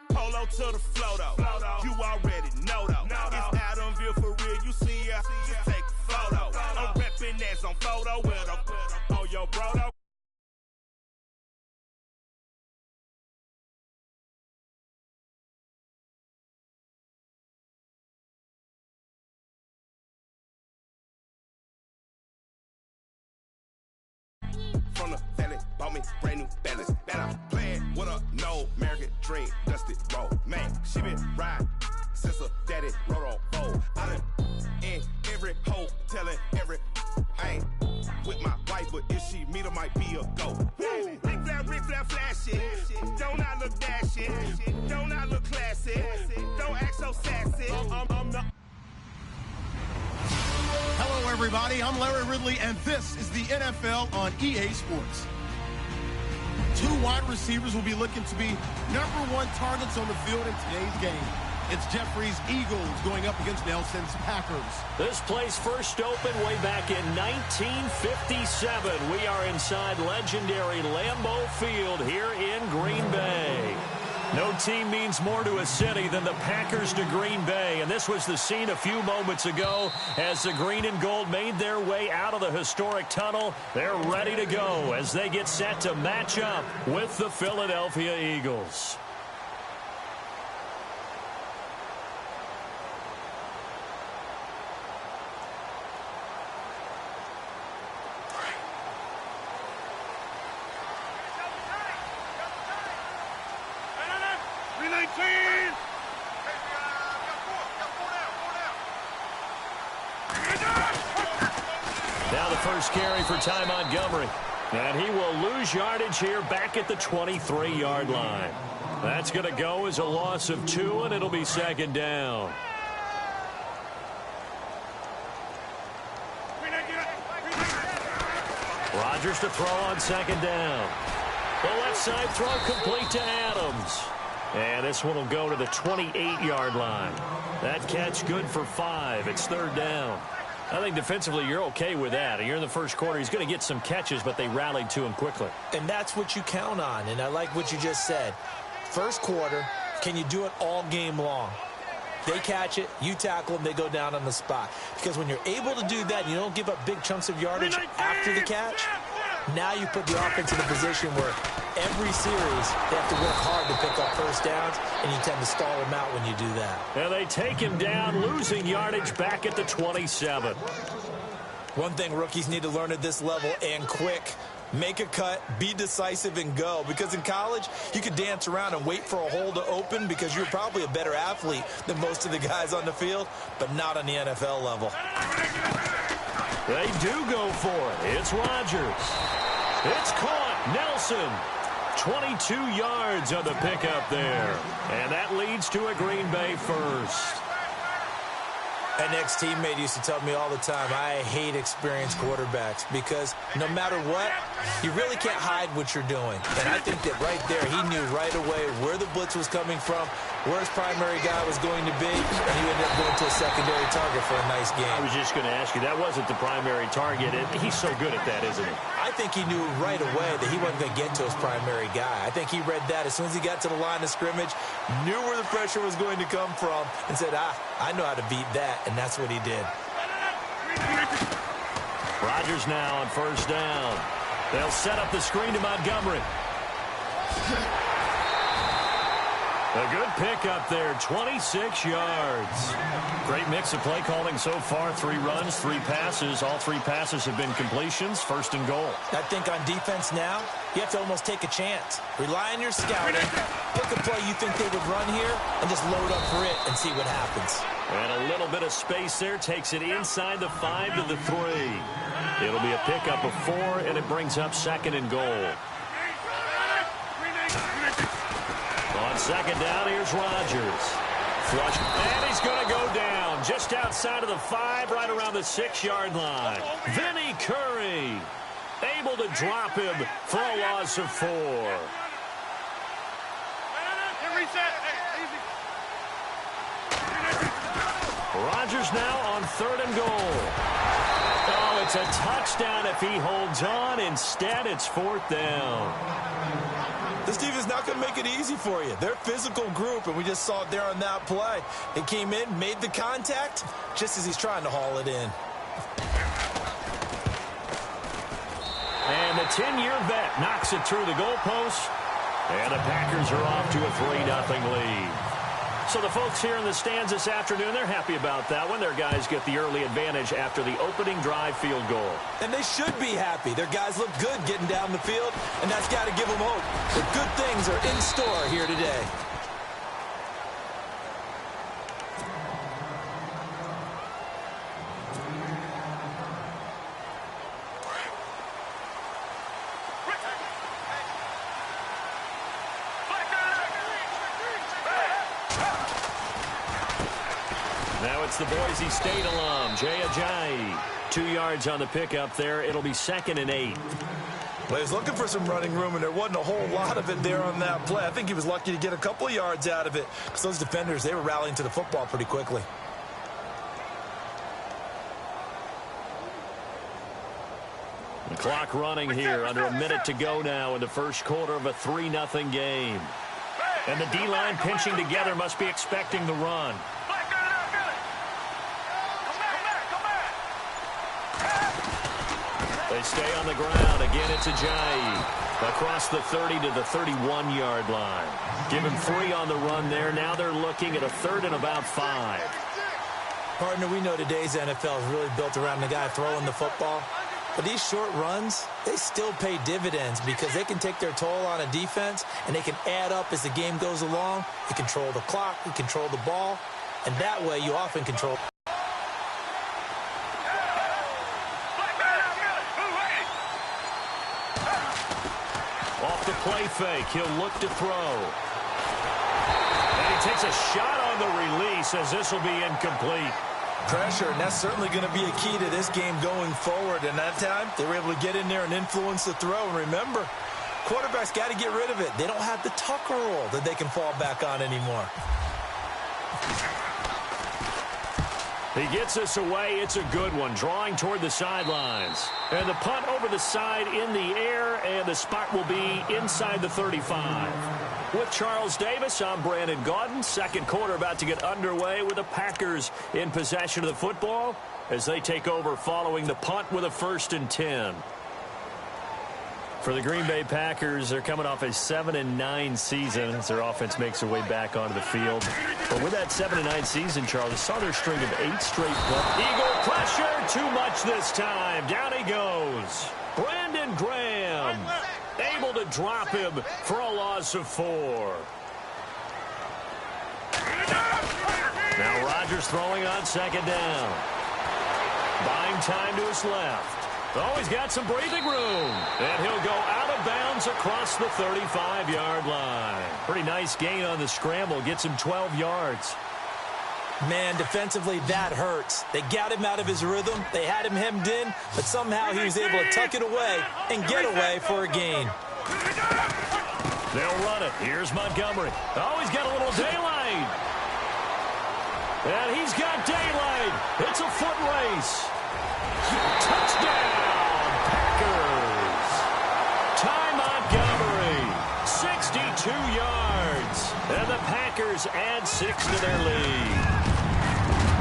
Polo to the flow though. You already know though. It's Adamville for real. You see ya, just take a photo. I'm reppin' that's on photo with a on your bro though. From the valley, bought me brand new balance. Bet I'm playing with a no American dream, dusty road. Man, she been riding since her daddy rode on bold. I done in every hole, telling every I ain't with my wife, but if she meet her, might be a go. Rick flat, flashy. Don't I look dashy? Don't I look classy? Don't act so sassy. I'm the. Hello, everybody. I'm Larry Ridley, and this is the NFL on EA Sports. Two wide receivers will be looking to be #1 targets on the field in today's game. It's Jeffrey's Eagles going up against Nelson's Packers. This place first opened way back in 1957. We are inside legendary Lambeau Field here in Green Bay. No team means more to a city than the Packers to Green Bay, and this was the scene a few moments ago as the green and gold made their way out of the historic tunnel. They're ready to go as they get set to match up with the Philadelphia Eagles. Now the first carry for Ty Montgomery. And he will lose yardage here back at the 23-yard line. That's going to go as a loss of 2, and it'll be second down. Rodgers to throw on second down. The left side throw complete to Adams. And this one will go to the 28-yard line. That catch good for 5. It's third down. I think defensively you're okay with that. You're in the first quarter. He's going to get some catches, but they rallied to him quickly. And that's what you count on, and I like what you just said. First quarter, can you do it all game long? They catch it, you tackle them, they go down on the spot. Because when you're able to do that, you don't give up big chunks of yardage after the catch. Now you put the offense in a position where every series they have to work hard to pick up first downs, and you tend to stall them out when you do that. And they take him down, losing yardage back at the 27. One thing rookies need to learn at this level, and quick, make a cut, be decisive, and go. Because in college, you could dance around and wait for a hole to open because you're probably a better athlete than most of the guys on the field, but not on the NFL level. They do go for it. It's Rodgers. It's caught. Nelson. 22 yards on the pickup there. And that leads to a Green Bay first. An ex-teammate used to tell me all the time, I hate experienced quarterbacks because no matter what, you really can't hide what you're doing. And I think that right there, he knew right away where the blitz was coming from, where his primary guy was going to be, and he ended up going to a secondary target for a nice game. I was just going to ask you, that wasn't the primary target. He's so good at that, isn't he? I think he knew right away that he wasn't going to get to his primary guy. I think he read that as soon as he got to the line of scrimmage, knew where the pressure was going to come from, and said, I know how to beat that, and that's what he did. Rodgers now on first down. They'll set up the screen to Montgomery. A good pickup there, 26 yards. Great mix of play calling so far. 3 runs, 3 passes. All 3 passes have been completions. First and goal. I think on defense now, you have to almost take a chance. Rely on your scouting. Pick a play you think they would run here and just load up for it and see what happens. And a little bit of space there. Takes it inside the 5 to the 3. It'll be a pickup of 4, and it brings up second and goal. On second down, here's Rodgers. Flush, and he's going to go down just outside of the 5, right around the 6-yard line. Vinny Curry able to drop him for a loss of 4. Rodgers now on 3rd and goal. Oh, it's a touchdown if he holds on. Instead, it's 4th down. This defense is not going to make it easy for you. They're a physical group, and we just saw it there on that play. They came in, made the contact, just as he's trying to haul it in. And the 10-year vet knocks it through the goalpost. And the Packers are off to a 3-0 lead. So the folks here in the stands this afternoon, they're happy about that one. Their guys get the early advantage after the opening drive field goal. And they should be happy. Their guys look good getting down the field, and that's got to give them hope. The good things are in store here today. Now it's the Boise State alum, Jay Ajayi. 2 yards on the pickup there. It'll be 2nd and 8. Well, he was looking for some running room, and there wasn't a whole lot of it there on that play. I think he was lucky to get a couple of yards out of it, because those defenders, they were rallying to the football pretty quickly. The clock running here, under a minute to go now in the first quarter of a 3-0 game. And the D-line pinching together, must be expecting the run. They stay on the ground. Again, it's Ajayi across the 30 to the 31-yard line. Give him 3 on the run there. Now they're looking at a 3rd and about 5. Partner, we know today's NFL is really built around the guy throwing the football. But these short runs, they still pay dividends because they can take their toll on a defense, and they can add up as the game goes along. You control the clock, you control the ball, and that way you often control. Off the play fake, he'll look to throw. And he takes a shot on the release as this will be incomplete. Pressure, and that's certainly going to be a key to this game going forward. And that time, they were able to get in there and influence the throw. And remember, quarterbacks got to get rid of it. They don't have the Tucker rule that they can fall back on anymore. He gets us away. It's a good one. Drawing toward the sidelines. And the punt over the side in the air, and the spot will be inside the 35. With Charles Davis, I'm Brandon Gaudin. Second quarter about to get underway with the Packers in possession of the football as they take over following the punt with a 1st and 10. For the Green Bay Packers, they're coming off a 7-9 season as their offense makes their way back onto the field. But with that 7-9 season, Charles, they saw their string of 8 straight punts. Eagle pressure, too much this time. Down he goes. Brandon Graham able to drop him for a loss of 4. Now Rodgers throwing on 2nd down. Buying time to his left. Oh, he's got some breathing room. And he'll go out of bounds across the 35-yard line. Pretty nice gain on the scramble. Gets him 12 yards. Man, defensively, that hurts. They got him out of his rhythm. They had him hemmed in, but somehow he was able to tuck it away and get away for a gain. They'll run it. Here's Montgomery. Oh, he's got a little daylight. And he's got daylight. It's a foot race. Touchdown, Packers. Ty Montgomery, 62 yards. And the Packers add 6 to their lead.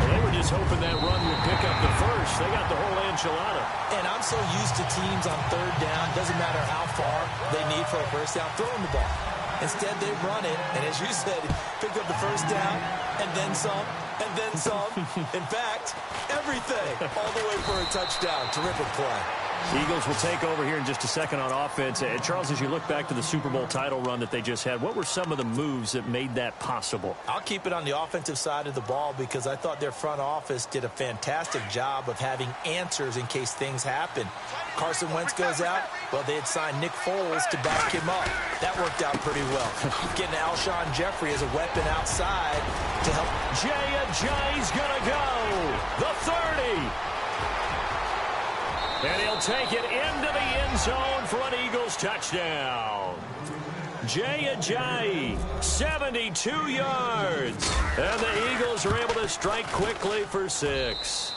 Well, they were just hoping that run would pick up the first. They got the whole enchilada. And I'm so used to teams on 3rd down, doesn't matter how far they need for a 1st down, throwing the ball. Instead, they run it, and as you said, pick up the 1st down, and then some, and then some. In fact, everything, all the way for a touchdown. Terrific play. Eagles will take over here in just a second on offense. And Charles, as you look back to the Super Bowl title run that they just had, what were some of the moves that made that possible? I'll keep it on the offensive side of the ball because I thought their front office did a fantastic job of having answers in case things happen. Carson Wentz goes out. Well, they had signed Nick Foles to back him up. That worked out pretty well. Getting Alshon Jeffrey as a weapon outside to help. Jay Ajayi's going to go. The 30. And he'll take it into the end zone for an Eagles touchdown. Jay Ajayi, 72 yards. And the Eagles are able to strike quickly for 6.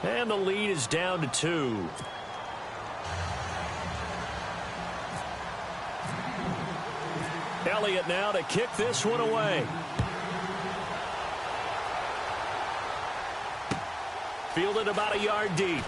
And the lead is down to 2. Elliott now to kick this one away. Fielded about a yard deep.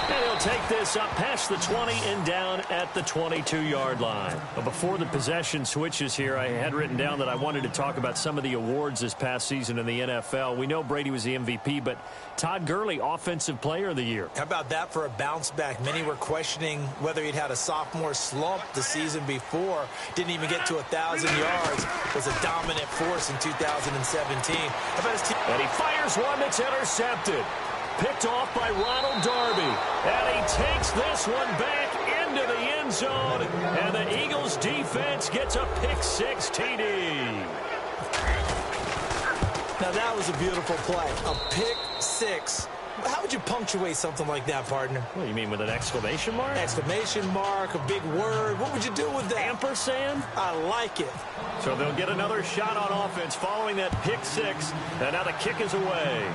And he'll take this up past the 20 and down at the 22-yard line. But before the possession switches here, I had written down that I wanted to talk about some of the awards this past season in the NFL. We know Brady was the MVP, but Todd Gurley, Offensive Player of the Year. How about that for a bounce back? Many were questioning whether he'd had a sophomore slump the season before. Didn't even get to 1,000 yards. Was a dominant force in 2017. How about his team? And he fires one that's intercepted. Picked off by Ronald Darby. And he takes this one back into the end zone. And the Eagles defense gets a pick-6 TD. Now that was a beautiful play. A pick-6. How would you punctuate something like that, partner? What do you mean, with an exclamation mark? Exclamation mark, a big word. What would you do with that? Ampersand? I like it. So they'll get another shot on offense following that pick-6. And now the kick is away.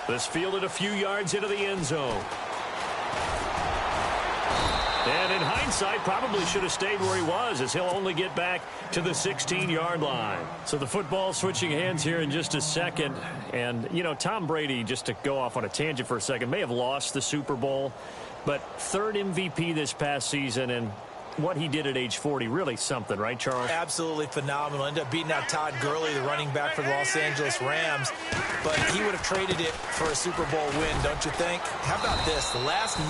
This fielded a few yards into the end zone. And in hindsight, probably should have stayed where he was, as he'll only get back to the 16-yard line. So the football switching hands here in just a second. And, you know, Tom Brady, just to go off on a tangent for a second, may have lost the Super Bowl, but third MVP this past season, and what he did at age 40, really something, right, Charles? Absolutely phenomenal. Ended up beating out Todd Gurley, the running back for the Los Angeles Rams. But he would have traded it for a Super Bowl win, don't you think? How about this? The last 9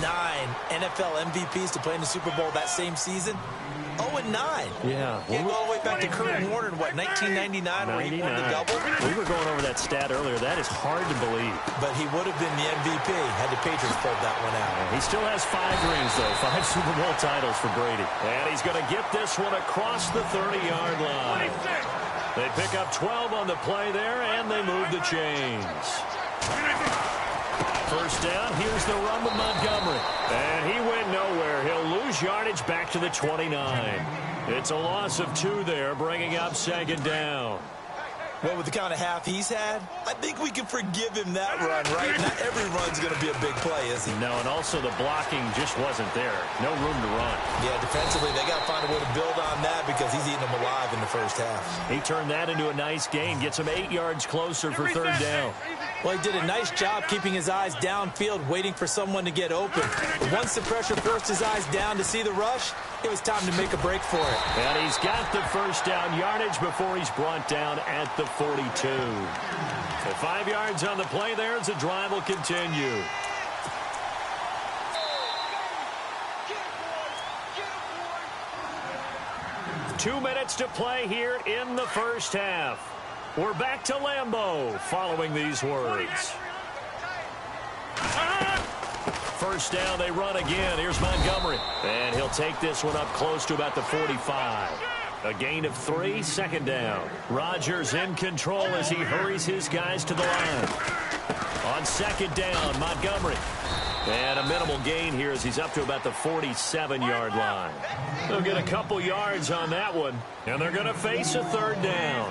NFL MVPs to play in the Super Bowl that same season, 0-9. Yeah. Can't go all the way back to Kurt Warner in, what, 1999, where he won the double? We were going over that stat earlier. That is hard to believe. But he would have been the MVP had the Patriots pulled that one out. He still has 5 rings, though. 5 Super Bowl titles for Brady. And he's going to get this one across the 30-yard line. They pick up 12 on the play there, and they move the chains. First down, here's the run with Montgomery. And he went nowhere. He'll lose yardage back to the 29. It's a loss of 2 there, bringing up second down. Well, with the kind of half he's had, I think we can forgive him that run, right? Not every run's going to be a big play, is he? No, and also the blocking just wasn't there. No room to run. Yeah, defensively, they got to find a way to build on that because he's eating them alive in the first half. He turned that into a nice gain, gets him 8 yards closer for third down. Well, he did a nice job keeping his eyes downfield, waiting for someone to get open. But once the pressure forced his eyes down to see the rush, it was time to make a break for it. And he's got the first down yardage before he's brought down at the 42. So 5 yards on the play there as the drive will continue. Two minutes to play here in the first half. We're back to Lambeau following these words. First down, they run again. Here's Montgomery. And he'll take this one up close to about the 45. A gain of 3, second down. Rodgers in control as he hurries his guys to the line. On second down, Montgomery. And a minimal gain here as he's up to about the 47-yard line. They'll get a couple yards on that one. And they're going to face a third down.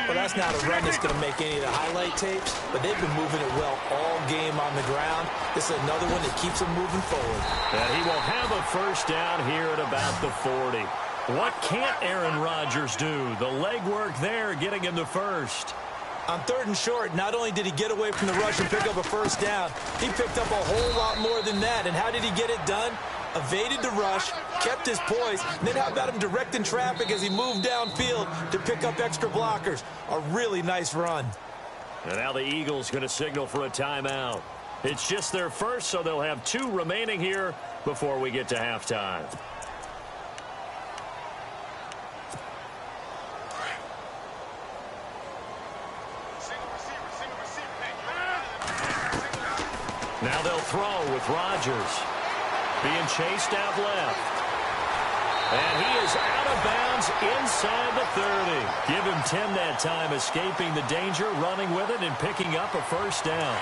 Well, that's not a run that's going to make any of the highlight tapes, but they've been moving it well all game on the ground. This is another one that keeps them moving forward. And he will have a first down here at about the 40. What can't Aaron Rodgers do? The legwork there getting him the first. On third and short, not only did he get away from the rush and pick up a first down, he picked up a whole lot more than that. And how did he get it done? Evaded the rush, kept his poise, and then how about him directing traffic as he moved downfield to pick up extra blockers? A really nice run. And now the Eagles going to signal for a timeout. It's just their first, so they'll have 2 remaining here before we get to halftime. Now they'll throw with Rodgers. Being chased out left. And he is out of bounds inside the 30. Give him 10 that time, escaping the danger, running with it, and picking up a first down.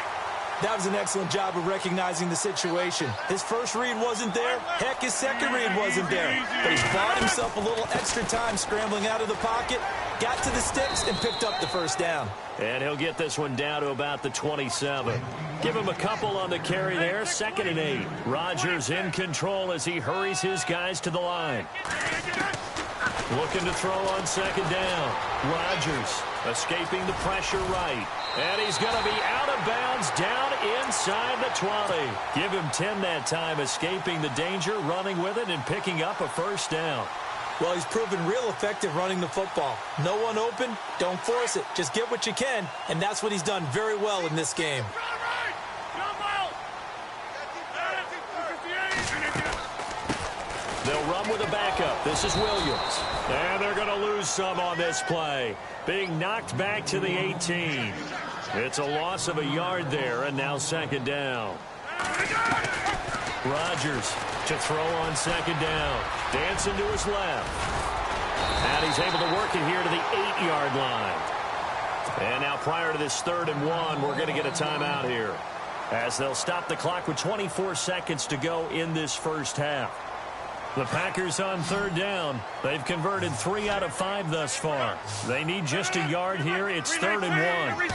That was an excellent job of recognizing the situation. His first read wasn't there. Heck, his second read wasn't there. But he bought himself a little extra time scrambling out of the pocket, got to the sticks, and picked up the first down. And he'll get this one down to about the 27. Give him a couple on the carry there. 2nd and 8. Rodgers in control as he hurries his guys to the line. Looking to throw on 2nd down. Rodgers escaping the pressure right. And he's going to be out of bounds down inside the 20. Give him 10 that time, escaping the danger, running with it, and picking up a first down. Well, he's proven real effective running the football. No one open, don't force it. Just get what you can, and that's what he's done very well in this game. They'll run with a backup. This is Williams. And they're going to lose some on this play. Being knocked back to the 18. It's a loss of a yard there, and now 2nd down. Rodgers to throw on 2nd down. Dancing to his left. And he's able to work it here to the 8-yard line. And now prior to this 3rd and 1, we're going to get a timeout here, as they'll stop the clock with 24 seconds to go in this first half. The Packers on 3rd down. They've converted 3 out of 5 thus far. They need just a yard here. It's 3rd and 1.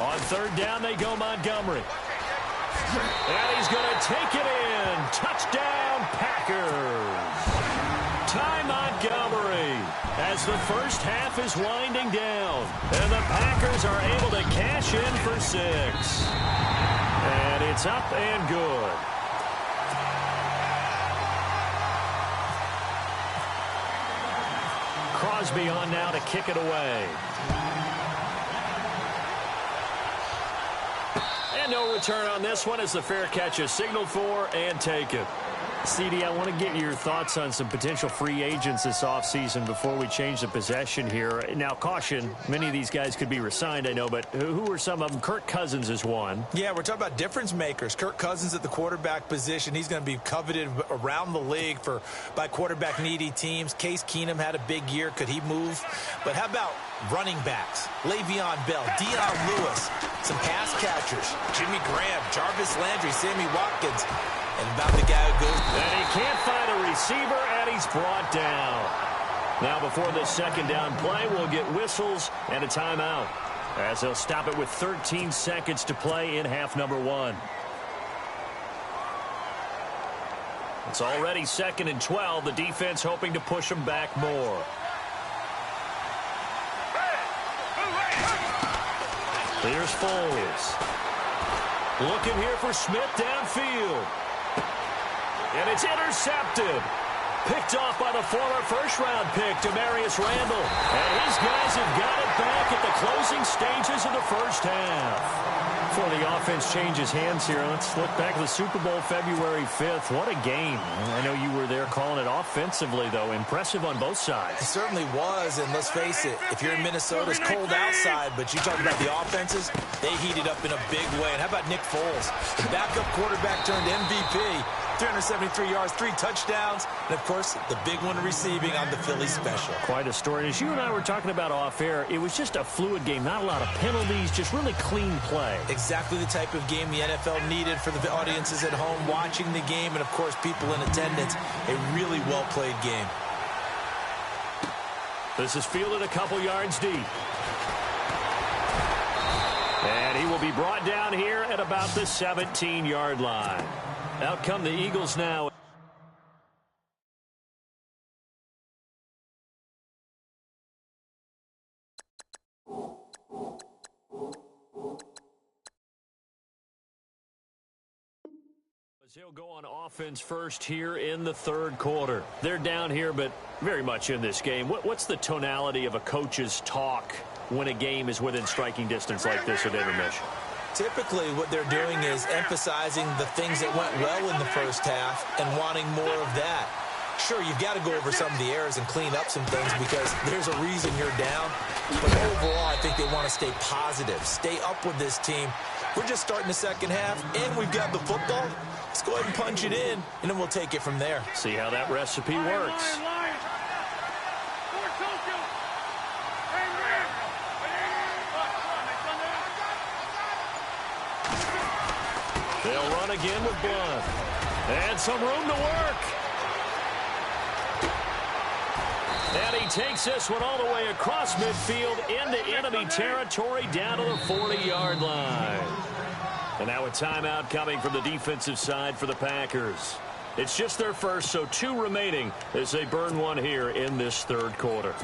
On 3rd down, they go Montgomery. And he's going to take it in. Touchdown, Packers. Ty Montgomery, as the first half is winding down. And the Packers are able to cash in for 6. And it's up and good. Crosby on now to kick it away. And no return on this one as the fair catch is signaled for and taken. CD, I want to get your thoughts on some potential free agents this offseason before we change the possession here. Now, caution, many of these guys could be re-signed, I know, but who are some of them? Kirk Cousins is one. Yeah, we're talking about difference makers. Kirk Cousins at the quarterback position. He's going to be coveted around the league by quarterback-needy teams. Case Keenum had a big year. Could he move? But how about running backs? Le'Veon Bell, Dion Lewis, some pass catchers, Jimmy Graham, Jarvis Landry, Sammy Watkins. And about the guy who goes. And he can't find a receiver, and he's brought down. Now, before this 2nd down play, we'll get whistles and a timeout, as they'll stop it with 13 seconds to play in half number 1. It's already 2nd and 12. The defense hoping to push them back more. Here's Foles. Looking here for Smith downfield. And it's intercepted. Picked off by the former first-round pick, Demarius Randall. And his guys have got it back at the closing stages of the first half. Before the offense changes hands here, let's look back at the Super Bowl February 5th. What a game. I know you were there calling it offensively, though. Impressive on both sides. It certainly was, and let's face it, if you're in Minnesota, it's cold outside, but you talk about the offenses, they heated up in a big way. And how about Nick Foles, the backup quarterback turned MVP, 373 yards, 3 touchdowns, and, of course, the big one receiving on the Philly special. Quite a story. As you and I were talking about off air, it was just a fluid game, not a lot of penalties, just really clean play. Exactly the type of game the NFL needed for the audiences at home watching the game, and, of course, people in attendance. A really well-played game. This is fielded a couple yards deep. And he will be brought down here at about the 17-yard line. Out come the Eagles now. He'll go on offense first here in the 3rd quarter. They're down here, but very much in this game. What's the tonality of a coach's talk when a game is within striking distance like this at intermission? Typically, what they're doing is emphasizing the things that went well in the first half and wanting more of that. Sure, you've got to go over some of the errors and clean up some things because there's a reason you're down. But overall, I think they want to stay positive, stay up with this team. We're just starting the second half, and we've got the football. Let's go ahead and punch it in, and then we'll take it from there. See how that recipe works. run again with Blunt. And some room to work. And he takes this one all the way across midfield into enemy territory down to the 40-yard line. And now a timeout coming from the defensive side for the Packers. It's just their first, so 2 remaining as they burn one here in this third quarter.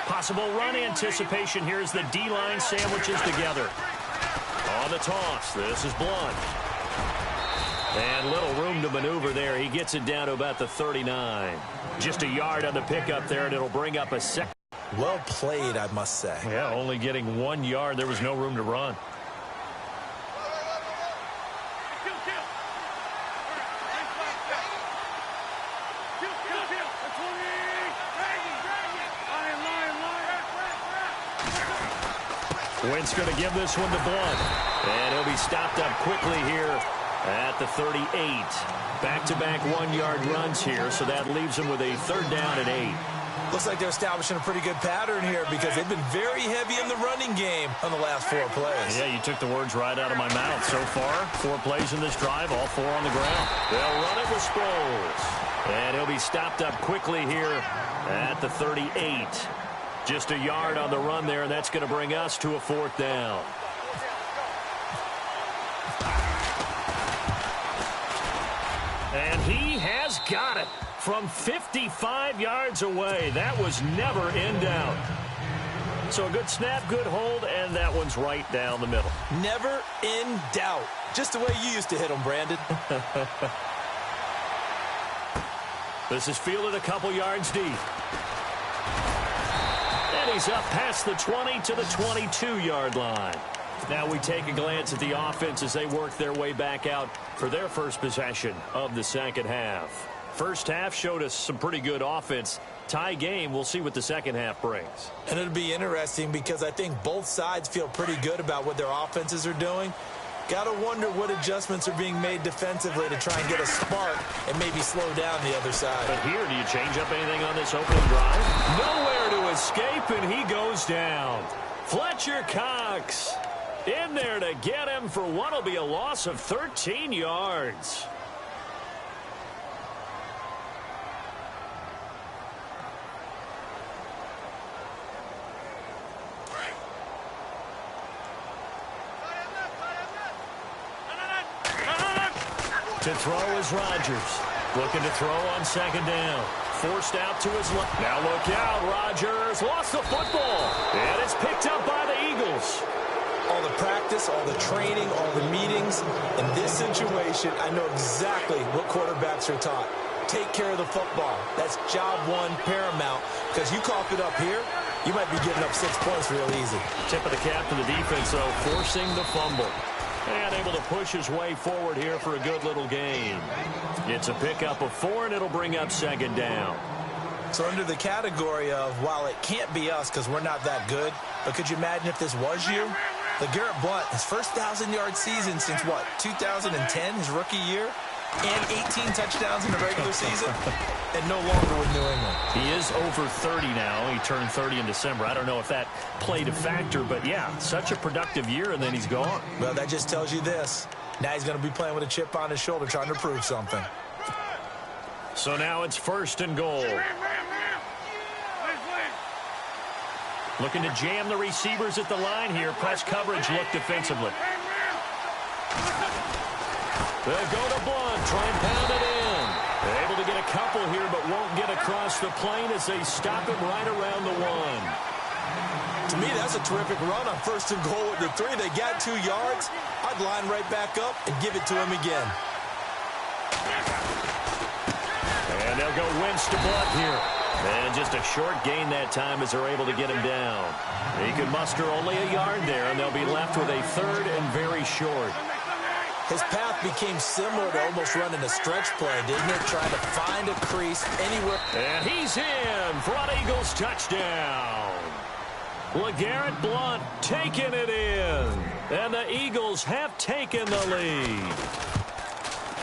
Possible run anticipation here as the D-line sandwiches together. On the toss, this is Blunt. And little room to maneuver there. He gets it down to about the 39. Just a yard on the pickup there, and it'll bring up a second. Well played, I must say. Yeah, only getting 1 yard. There was no room to run. Wentz going to give this one to Blunt. And he'll be stopped up quickly here at the 38. Back-to-back 1-yard runs here, so that leaves him with a 3rd down and 8. Looks like they're establishing a pretty good pattern here because they've been very heavy in the running game on the last 4 plays. Yeah, you took the words right out of my mouth. So far, 4 plays in this drive, all 4 on the ground. They'll run it with Sproles. And he'll be stopped up quickly here at the 38. Just a yard on the run there, and that's going to bring us to a 4th down. And he has got it from 55 yards away. That was never in doubt. So a good snap, good hold, and that one's right down the middle. Never in doubt. Just the way you used to hit them, Brandon. This is fielded a couple yards deep. And he's up past the 20 to the 22-yard line. Now we take a glance at the offense as they work their way back out for their first possession of the second half. First half showed us some pretty good offense. Tie game, we'll see what the second half brings. And it'll be interesting because I think both sides feel pretty good about what their offenses are doing. Got to wonder what adjustments are being made defensively to try and get a spark and maybe slow down the other side. But here, do you change up anything on this opening drive? Nowhere to escape, and he goes down. Fletcher Cox in there to get him for what will be a loss of 13 yards. To throw is Rodgers. Looking to throw on second down. Forced out to his left. Now look out. Rodgers lost the football. And it's picked up by the Eagles. All the practice, all the training, all the meetings. In this situation, I know exactly what quarterbacks are taught. Take care of the football. That's job 1 paramount. Because you cough it up here, you might be giving up 6 points real easy. Tip of the cap to the defense, though, forcing the fumble. And able to push his way forward here for a good little gain. It's a pickup of 4, and it'll bring up second down. So under the category of, while it can't be us because we're not that good, but could you imagine if this was you? LeGarrette Blount, his first 1,000-yard season since, what, 2010, his rookie year? And 18 touchdowns in the regular season, and no longer with New England. He is over 30 now. He turned 30 in December. I don't know if that played a factor, but yeah, such a productive year, and then he's gone. Well, that just tells you this. Now he's going to be playing with a chip on his shoulder, trying to prove something. So now it's 1st and goal. Looking to jam the receivers at the line here. Press coverage look defensively. They'll go to Blunt, try and pound it in. They're able to get a couple here, but won't get across the plane as they stop him right around the 1. To me, that's a terrific run on 1st and goal with the 3. They got 2 yards. I'd line right back up and give it to him again. And they'll go Wentz to Blunt here. And just a short gain that time as they're able to get him down. He could muster only a yard there, and they'll be left with a 3rd and very short. His path became similar to almost running a stretch play, didn't it? Trying to find a crease anywhere. And he's in for an Eagles touchdown. LeGarrette Blount taking it in. And the Eagles have taken the lead.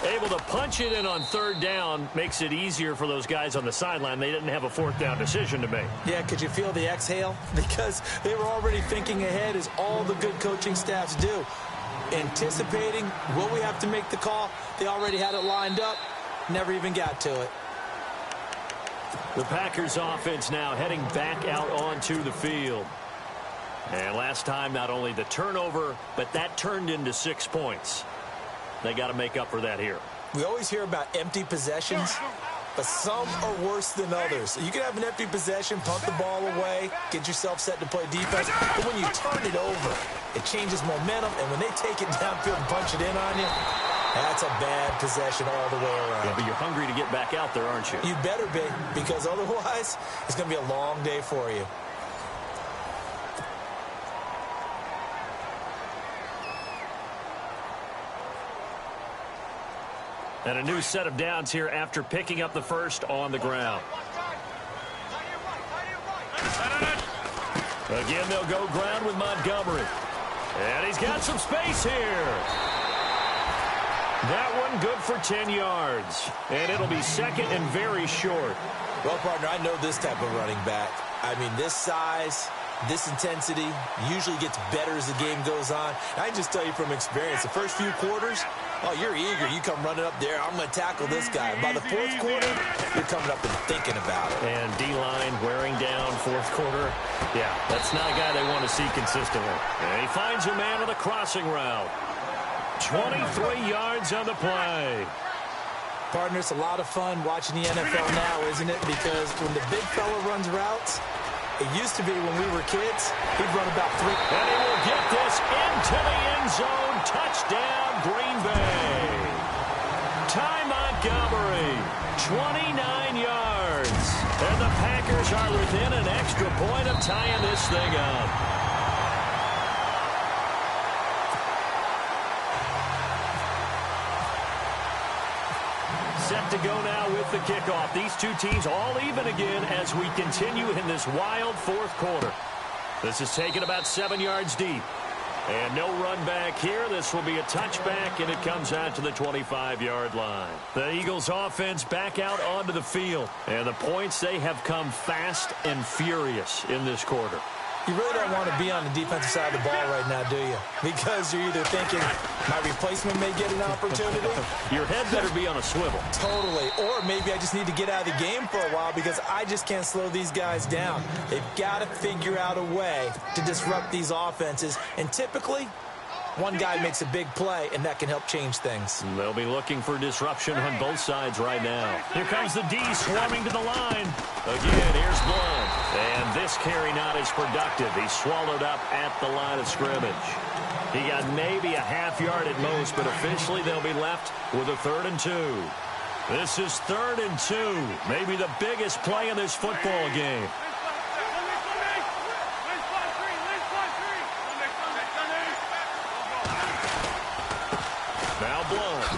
Able to punch it in on third down makes it easier for those guys on the sideline. They didn't have a fourth down decision to make. Yeah, could you feel the exhale? Because they were already thinking ahead, as all the good coaching staffs do. Anticipating, will we have to make the call? They already had it lined up, never even got to it. The Packers offense now heading back out onto the field. And last time, not only the turnover, but that turned into 6 points. They got to make up for that here. We always hear about empty possessions, but some are worse than others. You can have an empty possession, punt the ball away, get yourself set to play defense, but when you turn it over, it changes momentum, and when they take it downfield and punch it in on you, that's a bad possession all the way around. Yeah, but you're hungry to get back out there, aren't you? You better be, because otherwise, it's going to be a long day for you. And a new set of downs here after picking up the first on the ground. Again, they'll go ground with Montgomery. And he's got some space here. That one good for 10 yards. And it'll be second and very short. Well, partner, I know this type of running back. I mean, this size, this intensity usually gets better as the game goes on. And I can just tell you from experience, the first few quarters, oh, you're eager. You come running up there. I'm going to tackle this guy. By the fourth quarter, you're coming up and thinking about it. And D-line wearing down fourth quarter. Yeah, that's not a guy they want to see consistently. And he finds a man on the crossing route. 23 yards on the play. Partner, it's a lot of fun watching the NFL now, isn't it? Because when the big fella runs routes, it used to be when we were kids, he'd run about 3. And he will get this into the end zone. Touchdown, Green Bay. Ty Montgomery, 29 yards. And the Packers are within an extra point of tying this thing up. Set to go now with the kickoff. These two teams all even again as we continue in this wild fourth quarter. This is taken about 7 yards deep. And no run back here. This will be a touchback, and it comes out to the 25-yard line. The Eagles offense back out onto the field. And the points, they have come fast and furious in this quarter. You really don't want to be on the defensive side of the ball right now, do you? Because you're either thinking, my replacement may get an opportunity. Your head better be on a swivel. Totally. Or maybe I just need to get out of the game for a while because I just can't slow these guys down. They've got to figure out a way to disrupt these offenses. And typically, one guy makes a big play, and that can help change things. They'll be looking for disruption on both sides right now. Here comes the D swarming to the line. Again, here's Blount. And this carry not as productive. He's swallowed up at the line of scrimmage. He got maybe a half yard at most, but officially they'll be left with a 3rd and 2. This is 3rd and 2. Maybe the biggest play in this football game. Now Blount.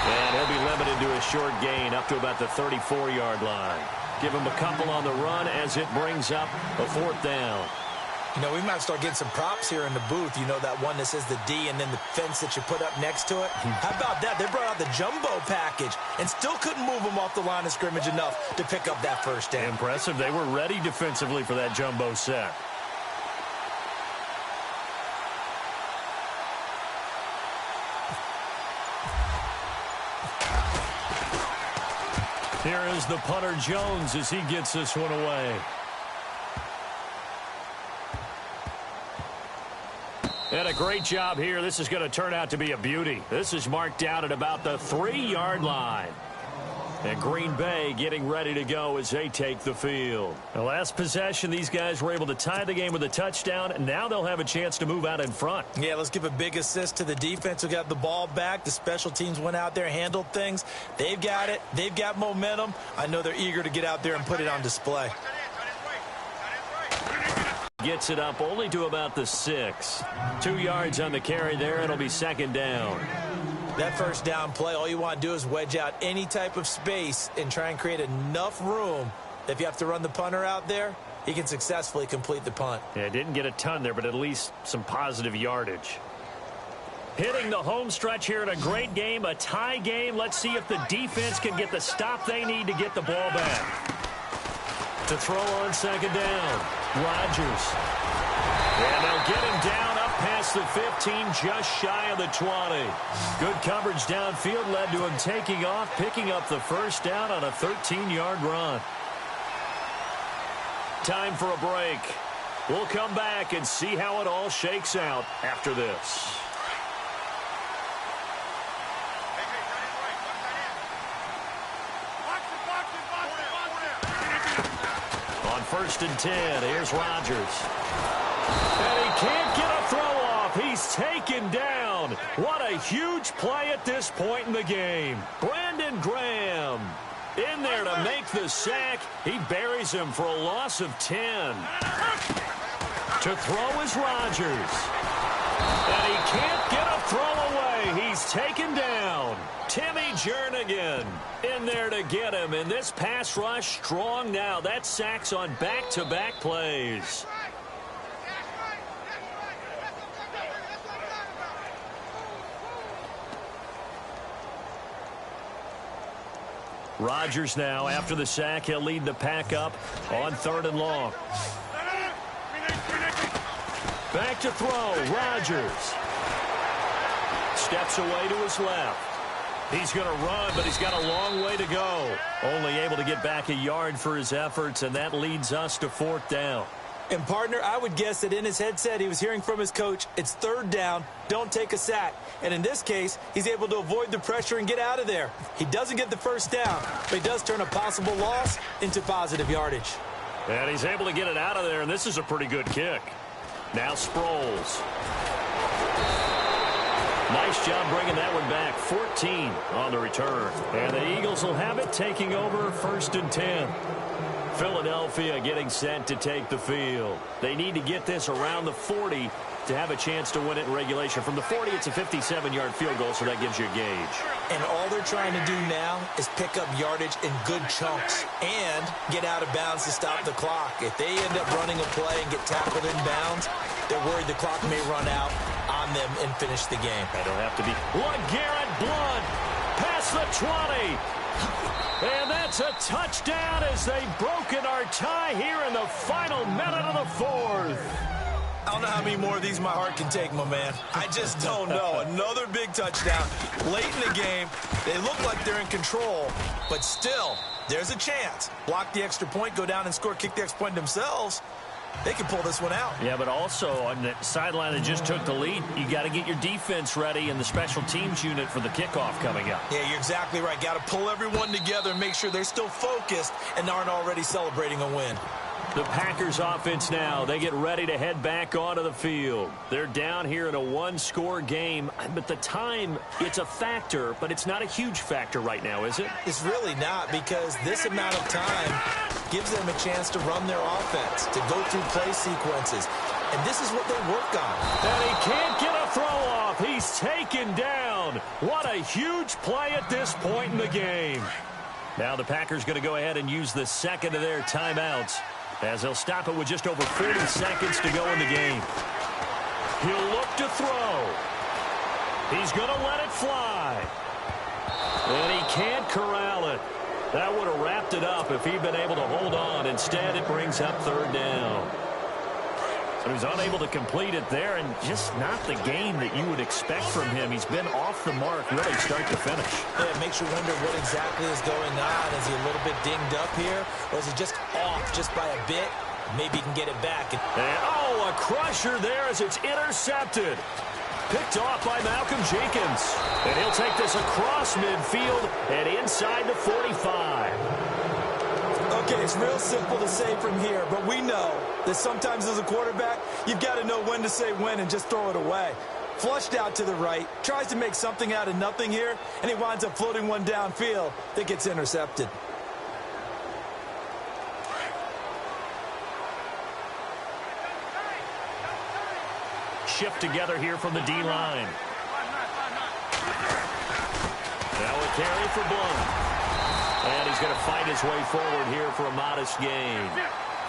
And he'll be limited to a short gain up to about the 34-yard line. Give him a couple on the run as it brings up a 4th down. You know, we might start getting some props here in the booth. You know, that one that says the D and then the fence that you put up next to it. How about that? They brought out the jumbo package and still couldn't move them off the line of scrimmage enough to pick up that first down. Impressive. They were ready defensively for that jumbo set. Here is the punter Jones as he gets this one away. And a great job here. This is going to turn out to be a beauty. This is marked down at about the 3-yard line. And Green Bay getting ready to go as they take the field. The last possession, these guys were able to tie the game with a touchdown, and now they'll have a chance to move out in front. Yeah, let's give a big assist to the defense who got the ball back. The special teams went out there, handled things. They've got it. They've got momentum. I know they're eager to get out there and put it on display. Gets it up only to about the 6. 2 yards on the carry there. It'll be 2nd down. That first down play, all you want to do is wedge out any type of space and try and create enough room. If you have to run the punter out there, he can successfully complete the punt. Yeah, didn't get a ton there, but at least some positive yardage. Hitting the home stretch here in a great game, a tie game. Let's see if the defense can get the stop they need to get the ball back. To throw on second down, Rodgers. And they'll get him down up past the 15, just shy of the 20. Good coverage downfield led to him taking off, picking up the first down on a 13-yard run. Time for a break. We'll come back and see how it all shakes out after this. On 1st and 10, here's Rodgers. And he can't get a throw off. He's taken down. What a huge play at this point in the game. Brandon Graham in there to make the sack. He buries him for a loss of 10. To throw is Rodgers. And he can't get a throw away. He's taken down. Timmy Jernigan in there to get him. And this pass rush strong now. That's sacks on back-to-back plays. Rodgers now, after the sack, he'll lead the pack up on 3rd and long. Back to throw, Rodgers. Steps away to his left. He's going to run, but he's got a long way to go. Only able to get back a yard for his efforts, and that leads us to 4th down. And, partner, I would guess that in his headset he was hearing from his coach, it's 3rd down, don't take a sack. And in this case, he's able to avoid the pressure and get out of there. He doesn't get the first down, but he does turn a possible loss into positive yardage. And he's able to get it out of there, and this is a pretty good kick. Now Sproles. Nice job bringing that one back. 14 on the return. And the Eagles will have it, taking over 1st and 10. Philadelphia getting set to take the field. They need to get this around the 40 to have a chance to win it in regulation. From the 40, it's a 57-yard field goal, so that gives you a gauge. And all they're trying to do now is pick up yardage in good chunks and get out of bounds to stop the clock. If they end up running a play and get tackled in bounds, they're worried the clock may run out on them and finish the game. That'll have to be LeGarrette Blount past the 20. And that's a touchdown as they've broken our tie here in the final minute of the 4th. I don't know how many more of these my heart can take, my man. I just don't know. Another big touchdown late in the game. They look like they're in control, but still, there's a chance. Block the extra point, go down and score, kick the extra point themselves. They can pull this one out. Yeah, but also on the sideline that just took the lead, you got to get your defense ready and the special teams unit for the kickoff coming up. Yeah, you're exactly right. Got to pull everyone together and make sure they're still focused and aren't already celebrating a win. The Packers offense now, they get ready to head back onto the field. They're down here in a one-score game, but the time, it's a factor, but it's not a huge factor right now, is it? It's really not, because this amount of time gives them a chance to run their offense, to go through play sequences. And this is what they work on. And he can't get a throw off. He's taken down. What a huge play at this point in the game. Now the Packers going to go ahead and use the second of their timeouts, as they'll stop it with just over 40 seconds to go in the game. He'll look to throw. He's going to let it fly. And he can't corral it. That would have wrapped it up if he'd been able to hold on. Instead, it brings up 3rd down. So he's unable to complete it there, and just not the game that you would expect from him. He's been off the mark really start to finish. Yeah, it makes you wonder what exactly is going on. Is he a little bit dinged up here, or is he just off just by a bit? Maybe he can get it back. And, oh, a crusher there as it's intercepted. Picked off by Malcolm Jenkins. And he'll take this across midfield and inside the 45. Okay, it's real simple to say from here, but we know that sometimes as a quarterback, you've got to know when to say when and just throw it away. Flushed out to the right, tries to make something out of nothing here, and he winds up floating one downfield that gets intercepted. Shift together here from the D-line. Now a carry for Blount. And he's going to fight his way forward here for a modest gain.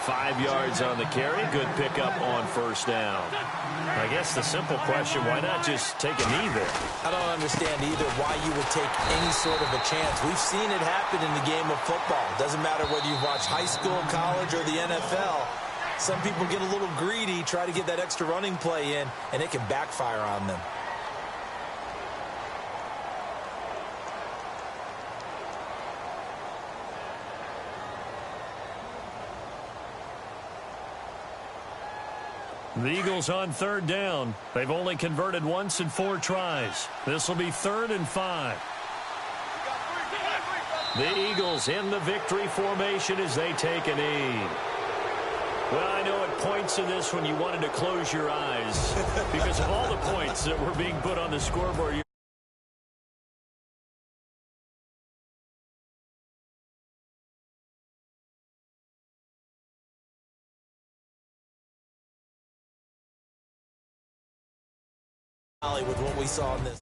5 yards on the carry. Good pickup on first down. I guess the simple question, why not just take a knee there? I don't understand either why you would take any sort of a chance. We've seen it happen in the game of football. Doesn't matter whether you've watched high school, college, or the NFL. Some people get a little greedy, try to get that extra running play in, and it can backfire on them. The Eagles on third down. They've only converted once in 4 tries. This will be 3rd and 5. The Eagles in the victory formation as they take a knee. Well, I know at points in this when you wanted to close your eyes because of all the points that were being put on the scoreboard. With what we saw in this.